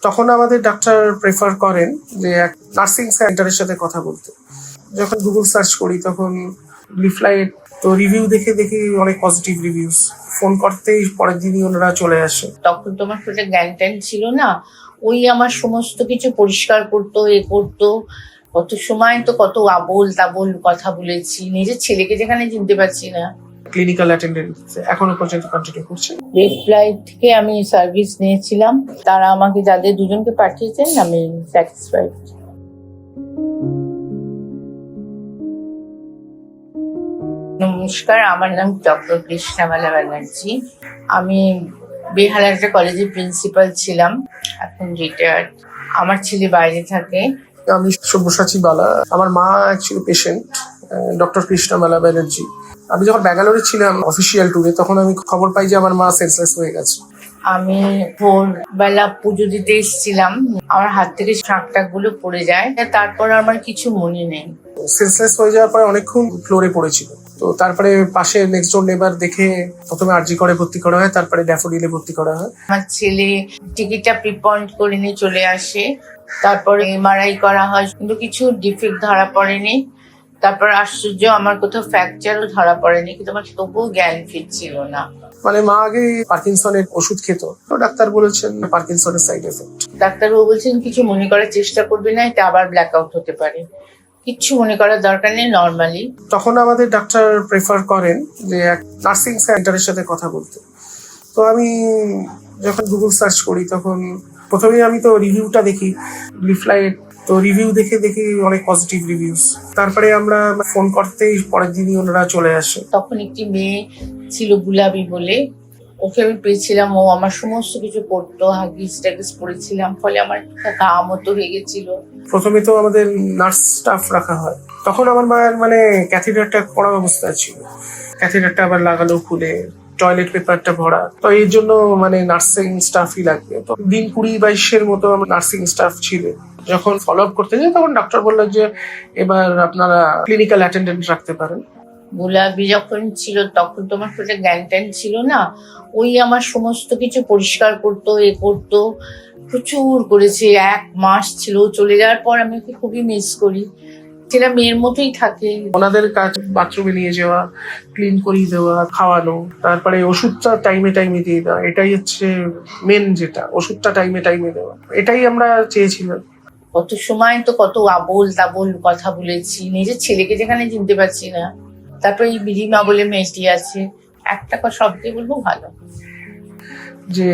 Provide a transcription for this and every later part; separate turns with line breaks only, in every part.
তখন আমাদের doctor prefer করেন যে এক নার্সিং সেন্টারের সাথে কথা বলতে। যখন গুগল সার্চ করি তখন লিফলাইট তো রিভিউ দেখে দেখি অনেক পজিটিভ রিভিউস। ফোন করতেই পরের দিনই ওনারা চলে আসে।
তখন তোমার পেটে জ্ঞান ট্যান ছিল না, ওই আমার সমস্ত কিছু পরিষ্কার করতো, এ করতো। কত সময় তো কত আবোল তাবোল কথা বলেছি, নিজের ছেলেকে যেখানে চিনতে পারছি না।
ক্লিনিক্যাল অ্যাটেন্ডেন্ট এখনো পর্যন্ত কন্টিনিউ করছে।
রেড ফ্লাইট থেকে আমি সার্ভিস নিয়েছিলাম, তারা আমাকে যাদের দুজনকে পাঠিয়েছেন আমি স্যাটিসফাইড। নমস্কার, আমার নাম ডক্টর কৃষ্ণামালা ব্যানার্জি। আমি বেহালার একটা কলেজের প্রিন্সিপাল ছিলাম, এখন রিটায়ার্ড। আমার ছেলে বাইরে থাকে।
আমি সব্যসাচী বালা, আমার মা অ্যাকচুয়ালি পেশেন্ট ডক্টর কৃষ্ণামালা ব্যানার্জি। আমি যখন ব্যাঙ্গালোরে ছিলাম অফিসিয়াল ট্যুরে, তখন আমি খবর পাই যে আমার মা সেন্সলেস হয়ে গেছে।
আমি ভোরবেলা পুজো দিতে এসেছিলাম, আমার হাত থেকে শাঁকটাক গুলো পড়ে যায়, তারপর আমার কিছু মনে নেই।
সেন্সলেস হয়ে যাওয়ার পরে অনেকক্ষণ ফ্লোরে পড়েছিল। তো তারপরে পাশে নেক্সট ডোর নেবার দেখে প্রথমে আরজি করে ভর্তি করা হয়, তারপরে ড্যাফোডিলে ভর্তি করা হয়।
আমার ছেলে টিকিটটা প্রিপয়েন্ট করে নিয়ে চলে আসে, তারপরে এমআরআই করা হয়, কিন্তু কিছু ডিফেক্ট ধরা পড়েনি। তারপর আশ্চর্য, আমার কোথাও ফ্র্যাকচারও ধরা পড়েনি, কিন্তু আমার তবুও জ্ঞান ফিরছিল না।
মানে মা আগে পার্কিনসনের ওষুধ খেত, তো ডাক্তার বলেছেন পার্কিনসনের সাইড এফেক্ট।
ডাক্তারবাবু বলছেন কিছু মনে করার চেষ্টা করবে না, এটা আবার ব্ল্যাক আউট হতে পারে, কিচ্ছু মনে করার দরকার নেই, নর্মালি।
তখন আমাদের ডাক্তার প্রেফার করেন যে এক নার্সিং সেন্টারের সাথে কথা বলতে। তো আমি যখন গুগল সার্চ করি তখন প্রথমেই আমি তো রিভিউটা দেখি, লিফলাইট তো রিভিউ দেখে দেখি অনেক পজিটিভ রিভিউস। তারপরে আমরা ফোন করতেই পরের দিনই ওনারা চলে আসে।
তখন একটি মেয়ে ছিল গুলাবি বলে, ওকে আমি পেয়েছিলাম, ও আমার সমস্ত কিছু করতো, হাগিস টাগিস পড়েছিলাম, ফলে আমার গা মতো হয়ে গেছিল।
প্রথমে তো আমাদের নার্স স্টাফ রাখা হয়, তখন আমার মায়ের মানে ক্যাথিটারটা পড়া অবস্থায় ছিল, ক্যাথিটারটা আবার লাগালো খুলে, টয়লেট পেপারটা ভরা, তো এই জন্য মানে নার্সিং স্টাফই লাগবে। তো দিন 20-22 মতো আমার নার্সিং স্টাফ ছিল। যখন ফলো আপ করতে যাই তখন ডক্টর বললেন যে এবার আপনারা ক্লিনিক্যাল অ্যাটেন্ডেন্ট রাখতে পারেন।
গোলাপি যখন ছিল তখন তোমার পেটে জ্ঞান ট্যান ছিল না, ওই আমার সমস্ত কিছু পরিষ্কার করতো, এ করতো, প্রচুর করেছে। 1 মাস ছিল, চলে যাওয়ার পর আমি ওকে খুবই মিস করি। সেটা মেয়ের মতোই থাকে।
ওনাদের কাজ বাথরুমে নিয়ে যাওয়া, ক্লিন করিয়ে দেওয়া, খাওয়ানো, তারপরে ওষুধটা টাইমে টাইমে দিয়ে দেওয়া, এটাই হচ্ছে মেন, যেটা ওষুধটা টাইমে টাইমে দেওয়া, এটাই আমরা চেয়েছিলাম।
কত সময় তো কত আবোল তাবোল কথা বলেছি, নিজের ছেলেকে যেখানে চিনতে পারছি না। তারপর এই বিরিমা বলে মেয়েটি আছে, একটা শব্দে বলবো ভালো
যে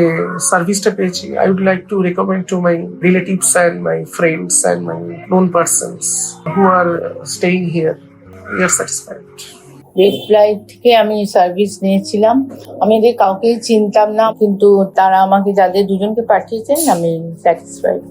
সার্ভিসটা পেয়েছি, I would like to recommend to my relatives and my friends and my known persons who are staying here. We are satisfied.
Red flight থেকে আমি সার্ভিস নিয়েছিলাম, আমি এদের কাউকেই চিনতাম না, কিন্তু তারা আমাকে যাদের দুজনকে পাঠিয়েছেন আমি স্যাটিসফাইড।